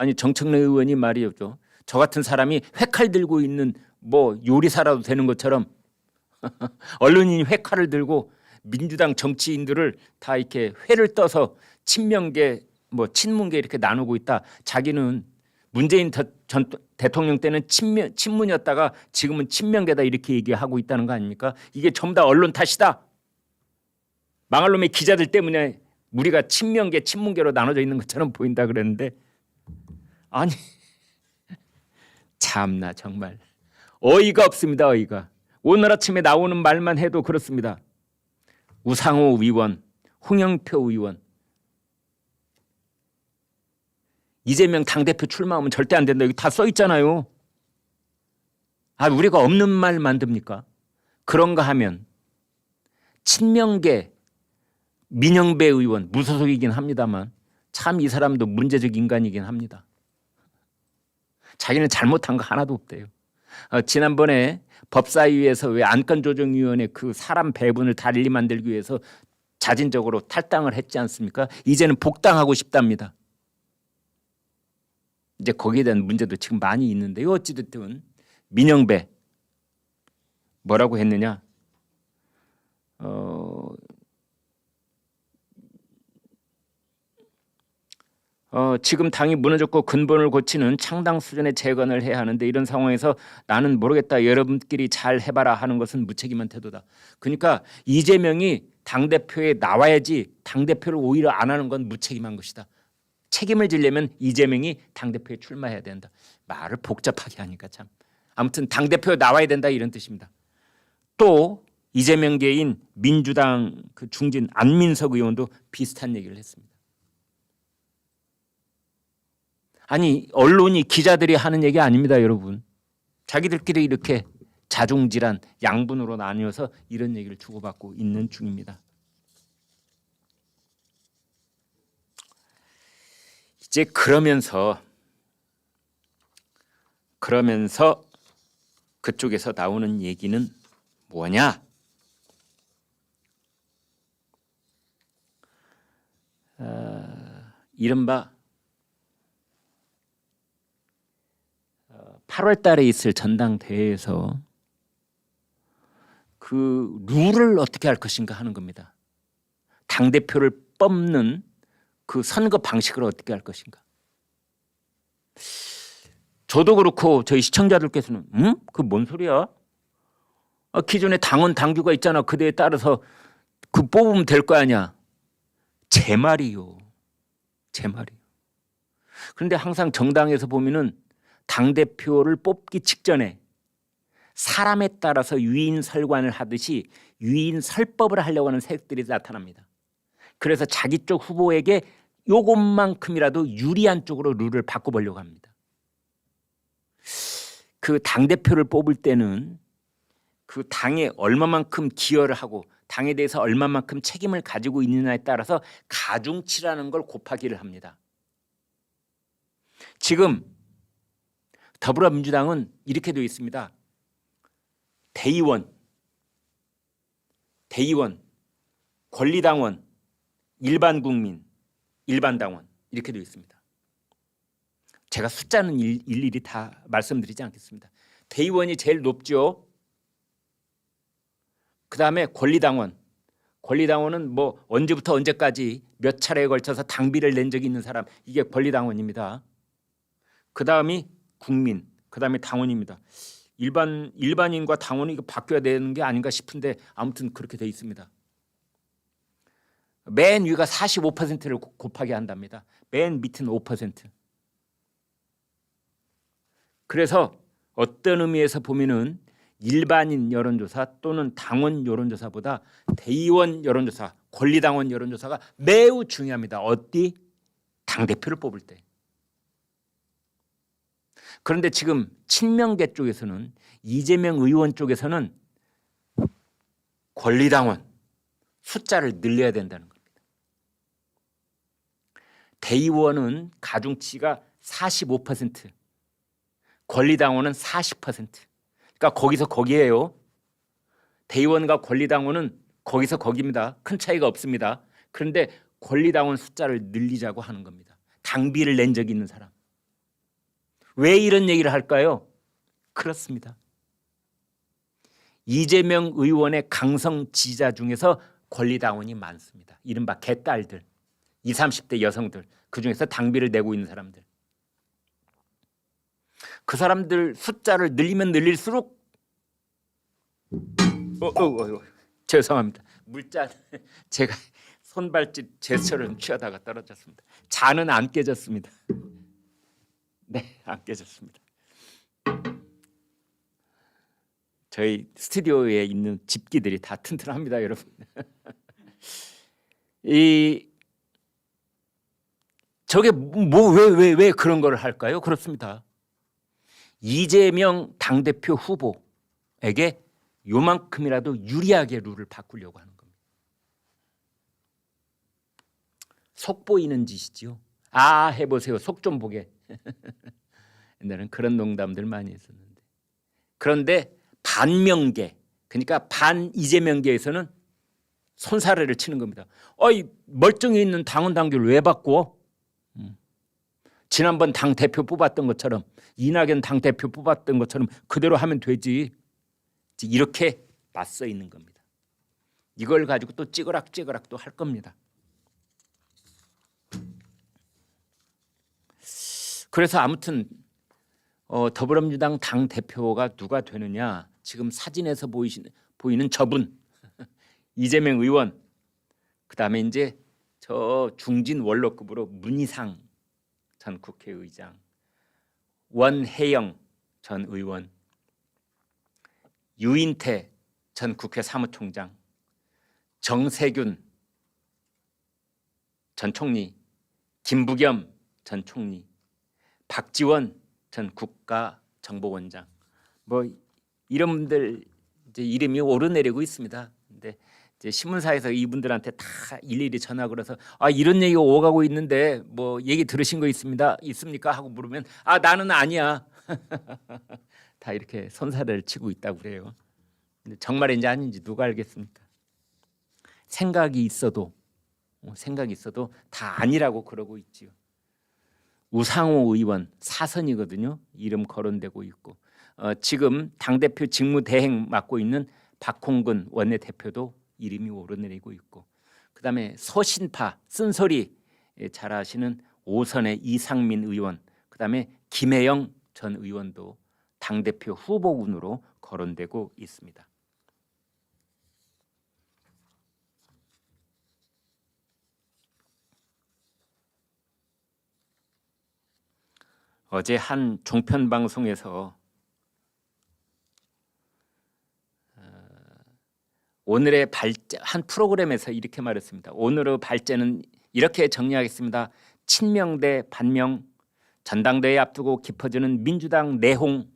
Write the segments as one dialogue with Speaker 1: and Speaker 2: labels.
Speaker 1: 아니 정청래 의원이 말이었죠. 저 같은 사람이 회칼 들고 있는 뭐 요리사라도 되는 것처럼 언론인이 회칼을 들고 민주당 정치인들을 다 이렇게 회를 떠서 친명계 뭐 친문계 이렇게 나누고 있다. 자기는 문재인 전 대통령 때는 친문이었다가 지금은 친명계다 이렇게 얘기하고 있다는 거 아닙니까? 이게 전부 다 언론 탓이다. 망할 놈의 기자들 때문에 우리가 친명계 친문계로 나눠져 있는 것처럼 보인다 그랬는데 아니 참나 정말 어이가 없습니다. 어이가. 오늘 아침에 나오는 말만 해도 그렇습니다. 우상호 의원, 홍영표 의원, 이재명 당대표 출마하면 절대 안 된다. 여기 다 써 있잖아요. 아, 우리가 없는 말 만듭니까? 그런가 하면 친명계 민영배 의원 무소속이긴 합니다만 참 이 사람도 문제적 인간이긴 합니다. 자기는 잘못한 거 하나도 없대요. 지난번에 법사위에서 왜 안건조정위원회 그 사람 배분을 달리 만들기 위해서 자진적으로 탈당을 했지 않습니까? 이제는 복당하고 싶답니다. 이제 거기에 대한 문제도 지금 많이 있는데요. 어찌됐든 민영배 뭐라고 했느냐? 지금 당이 무너졌고 근본을 고치는 창당 수준의 재건을 해야 하는데 이런 상황에서 나는 모르겠다. 여러분끼리 잘 해봐라 하는 것은 무책임한 태도다. 그러니까 이재명이 당대표에 나와야지 당대표를 오히려 안 하는 건 무책임한 것이다. 책임을 지려면 이재명이 당대표에 출마해야 된다. 말을 복잡하게 하니까 참. 아무튼 당대표에 나와야 된다 이런 뜻입니다. 또 이재명계인 민주당 그 중진 안민석 의원도 비슷한 얘기를 했습니다. 아니 언론이 기자들이 하는 얘기 아닙니다. 여러분. 자기들끼리 이렇게 자중질환 양분으로 나뉘어서 이런 얘기를 주고받고 있는 중입니다. 이제 그러면서 그쪽에서 나오는 얘기는 뭐냐? 이른바 8월 달에 있을 전당대회에서 그 룰을 어떻게 할 것인가 하는 겁니다. 당대표를 뽑는 그 선거 방식을 어떻게 할 것인가. 저도 그렇고 저희 시청자들께서는 그 뭔 소리야? 기존에 당원 당규가 있잖아. 그대에 따라서 그 뽑으면 될 거 아니야. 제 말이요. 제 말이요. 그런데 항상 정당에서 보면은 당대표를 뽑기 직전에 사람에 따라서 유인설관을 하듯이 유인설법을 하려고 하는 세력들이 나타납니다. 그래서 자기 쪽 후보에게 요것만큼이라도 유리한 쪽으로 룰을 바꿔보려고 합니다. 그 당대표를 뽑을 때는 그 당에 얼마만큼 기여를 하고 당에 대해서 얼마만큼 책임을 가지고 있느냐에 따라서 가중치라는 걸 곱하기를 합니다. 지금 더불어민주당은 이렇게 되어 있습니다. 대의원, 권리당원, 일반국민, 일반당원 이렇게 되어 있습니다. 제가 숫자는 일일이 다 말씀드리지 않겠습니다. 대의원이 제일 높죠. 그 다음에 권리당원은 뭐 언제부터 언제까지 몇 차례에 걸쳐서 당비를 낸 적이 있는 사람, 이게 권리당원입니다. 그 다음이 국민, 그 다음에 당원입니다. 일반인과 당원이 바뀌어야 되는 게 아닌가 싶은데 아무튼 그렇게 돼 있습니다. 맨 위가 45%를 곱하게 한답니다. 맨 밑은 5%. 그래서 어떤 의미에서 보면은 일반인 여론조사 또는 당원 여론조사보다 대의원 여론조사, 권리당원 여론조사가 매우 중요합니다. 어디? 당대표를 뽑을 때. 그런데 지금 친명계 쪽에서는 이재명 의원 쪽에서는 권리당원 숫자를 늘려야 된다는 겁니다. 대의원은 가중치가 45%, 권리당원은 40%. 그러니까 거기서 거기예요. 대의원과 권리당원은 거기서 거기입니다. 큰 차이가 없습니다. 그런데 권리당원 숫자를 늘리자고 하는 겁니다. 당비를 낸 적이 있는 사람. 왜 이런 얘기를 할까요? 그렇습니다. 이재명 의원의 강성 지지자 중에서 권리당원이 많습니다. 이른바 개딸들, 20, 30대 여성들, 그중에서 당비를 내고 있는 사람들. 그 사람들 숫자를 늘리면 늘릴수록 죄송합니다. 물잔 제가 손발짓 제스처를 취하다가 떨어졌습니다. 잔은 안 깨졌습니다. 네, 안 깨졌습니다. 저희 스튜디오에 있는 집기들이 다 튼튼합니다, 여러분. 저게 왜 그런 걸 할까요? 그렇습니다. 이재명 당대표 후보에게 요만큼이라도 유리하게 룰을 바꾸려고 하는 겁니다. 속 보이는 짓이지요. 아, 해보세요. 속 좀 보게. 옛날에는 그런 농담들 많이 했었는데. 그런데 반명계, 그러니까 반 이재명계에서는 손사래를 치는 겁니다. 어이, 멀쩡히 있는 당원 당규를 왜 바꿔? 지난번 당대표 뽑았던 것처럼, 이낙연 당대표 뽑았던 것처럼 그대로 하면 되지. 이렇게 맞서 있는 겁니다. 이걸 가지고 또 찌그락찌그락 또 할 겁니다. 그래서 아무튼 더불어민주당 당대표가 누가 되느냐, 지금 사진에서 보이는 저분 이재명 의원, 그다음에 이제 저 중진 원로급으로 문희상 전 국회의장, 원혜영 전 의원, 유인태 전 국회 사무총장, 정세균 전 총리, 김부겸 전 총리, 박지원 전 국가정보원장, 뭐 이런 분들 이제 이름이 오르내리고 있습니다. 근데 이제 신문사에서 이분들한테 다 일일이 전화 걸어서 아, 이런 얘기가 오가고 있는데 뭐 얘기 들으신 거 있습니까? 하고 물으면 아, 나는 아니야. 다 이렇게 손사래를 치고 있다고 그래요. 근데 정말인지 아닌지 누가 알겠습니까? 생각이 있어도 다 아니라고 그러고 있지요. 우상호 의원 사선이거든요. 이름 거론되고 있고 지금 당대표 직무대행 맡고 있는 박홍근 원내대표도 이름이 오르내리고 있고, 그다음에 서신파 쓴소리 잘하시는 오선의 이상민 의원, 그다음에 김혜영 전 의원도 당대표 후보군으로 거론되고 있습니다. 어제 한 종편 방송에서 오늘의 발제, 한 프로그램에서 이렇게 말했습니다. 오늘의 발제는 이렇게 정리하겠습니다. 친명 대 반명, 전당대회 앞두고 깊어지는 민주당 내홍,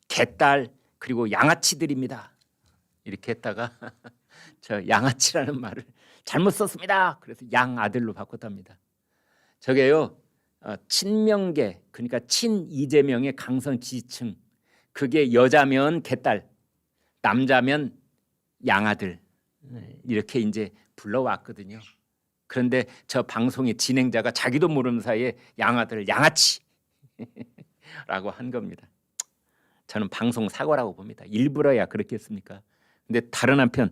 Speaker 1: 개딸 그리고 양아치들입니다. 이렇게 했다가 저 양아치라는 말을 잘못 썼습니다. 그래서 양아들로 바꿨답니다. 저게요, 친명계, 그러니까 친 이재명의 강성 지지층, 그게 여자면 개딸, 남자면 양아들, 이렇게 이제 불러왔거든요. 그런데 저 방송의 진행자가 자기도 모르는 사이에 양아들, 양아치라고 한 겁니다. 저는 방송 사고라고 봅니다. 일부러야 그렇게 했습니까? 근데 다른 한편,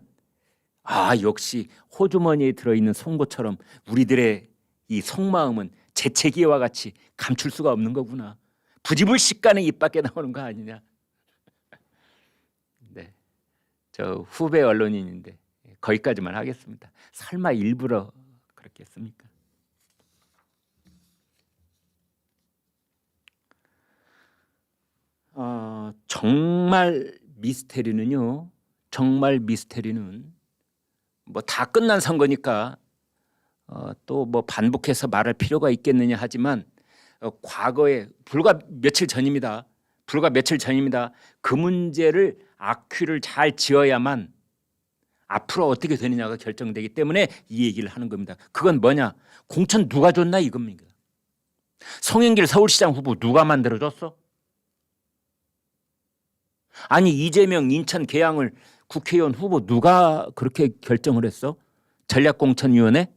Speaker 1: 아, 역시 호주머니에 들어있는 송곳처럼 우리들의 이 속마음은 재채기와 같이 감출 수가 없는 거구나. 부지불식간에 입 밖에 나오는 거 아니냐. 네, 저 후배 언론인인데 거기까지만 하겠습니다. 설마 일부러 그렇게 했습니까? 정말 미스테리는요. 정말 미스테리는 뭐 다 끝난 선거니까 또 뭐 반복해서 말할 필요가 있겠느냐 하지만 과거에 불과 며칠 전입니다. 그 문제를 악귀를 잘 지어야만 앞으로 어떻게 되느냐가 결정되기 때문에 이 얘기를 하는 겁니다. 그건 뭐냐? 공천 누가 줬나 이겁니다. 송영길 서울시장 후보 누가 만들어줬어? 아니 이재명 인천 계양을 국회의원 후보 누가 그렇게 결정을 했어? 전략공천위원회?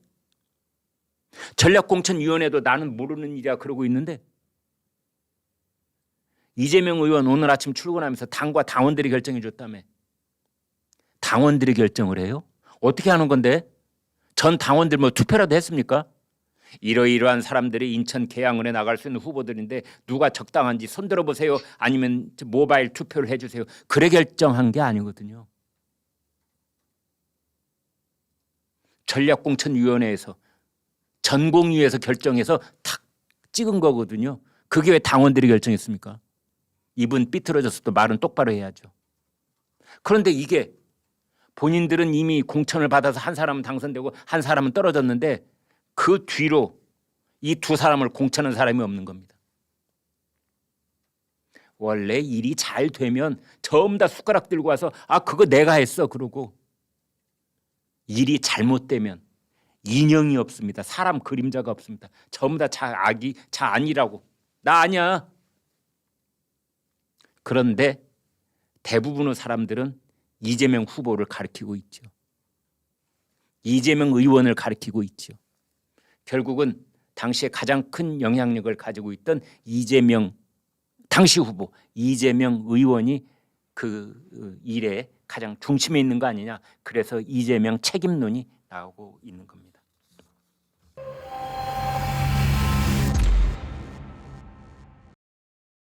Speaker 1: 전략공천위원회도 나는 모르는 일이야 그러고 있는데 이재명 의원 오늘 아침 출근하면서 당과 당원들이 결정해 줬다며. 당원들이 결정을 해요? 어떻게 하는 건데? 전 당원들 뭐 투표라도 했습니까? 이러이러한 사람들이 인천 계양을에 나갈 수 있는 후보들인데 누가 적당한지 손들어 보세요. 아니면 모바일 투표를 해주세요. 그래 결정한 게 아니거든요. 전략공천위원회에서 전공위에서 결정해서 탁 찍은 거거든요. 그게 왜 당원들이 결정했습니까? 입은 삐뚤어졌어도 말은 똑바로 해야죠. 그런데 이게 본인들은 이미 공천을 받아서 한 사람은 당선되고 한 사람은 떨어졌는데 그 뒤로 이 두 사람을 공천한 사람이 없는 겁니다. 원래 일이 잘 되면 전부 다 숟가락 들고 와서 아 그거 내가 했어 그러고, 일이 잘못되면 인형이 없습니다. 사람 그림자가 없습니다. 전부 다 자 아니라고, 나 아니야. 그런데 대부분의 사람들은 이재명 후보를 가리키고 있죠. 이재명 의원을 가리키고 있죠. 결국은 당시에 가장 큰 영향력을 가지고 있던 이재명 당시 후보 이재명 의원이 그 일에 가장 중심에 있는 거 아니냐. 그래서 이재명 책임론이 나오고 있는 겁니다.